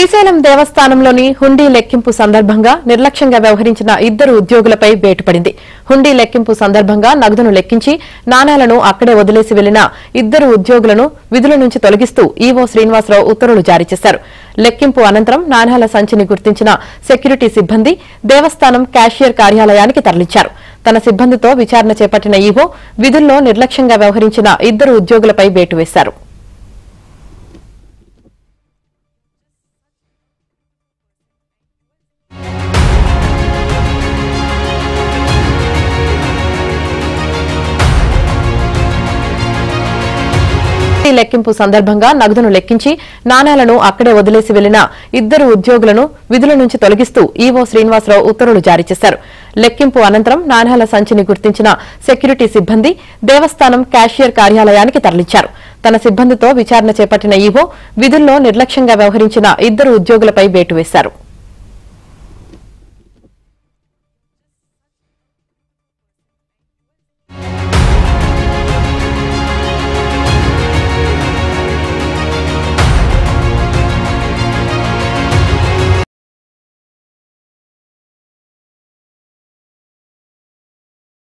శ్రీశైలం దేవస్థానంలోని హుండీ లెక్కింపు సందర్భంగా నిర్లక్ష్యంగా వ్యవహరించిన ఇద్దరు ఉద్యోగులపై బయటపడింది. హుండీ లెక్కింపు సందర్భంగా నగదును లెక్కించి నాణేలను అక్కడే వదిలేసి వెళ్లిన ఇద్దరు ఉద్యోగులను విధుల నుంచి తొలగిస్తూ ఈవో శ్రీనివాసరావు ఉత్తర్వులు జారీ చేశారు. లెక్కింపు అనంతరం నాణేల సంచిని గుర్తించిన సెక్యూరిటీ సిబ్బంది దేవస్థానం క్యాషియర్ కార్యాలయానికి తరలించారు. తన సిబ్బందితో విచారణ చేపట్టిన ఈవో విధుల్లో నిర్లక్ష్యంగా వ్యవహరించిన ఇద్దరు ఉద్యోగులపై వేటు వేశారు. లెక్కింపు సందర్భంగా నగదును లెక్కించి నాణేలను అక్కడే వదిలేసి వెళ్లిన ఇద్దరు ఉద్యోగులను విధుల నుంచి తొలగిస్తూ ఈవో శ్రీనివాసరావు ఉత్తర్వులు జారీ చేశారు. లెక్కింపు అనంతరం నాణేల సంచిని గుర్తించిన సెక్యూరిటీ సిబ్బంది దేవస్థానం క్యాషియర్ కార్యాలయానికి తరలించారు. తన సిబ్బందితో విచారణ చేపట్టిన ఈవో విధుల్లో నిర్లక్ష్యంగా వ్యవహరించిన ఇద్దరు ఉద్యోగులపై వేటు వేశారు.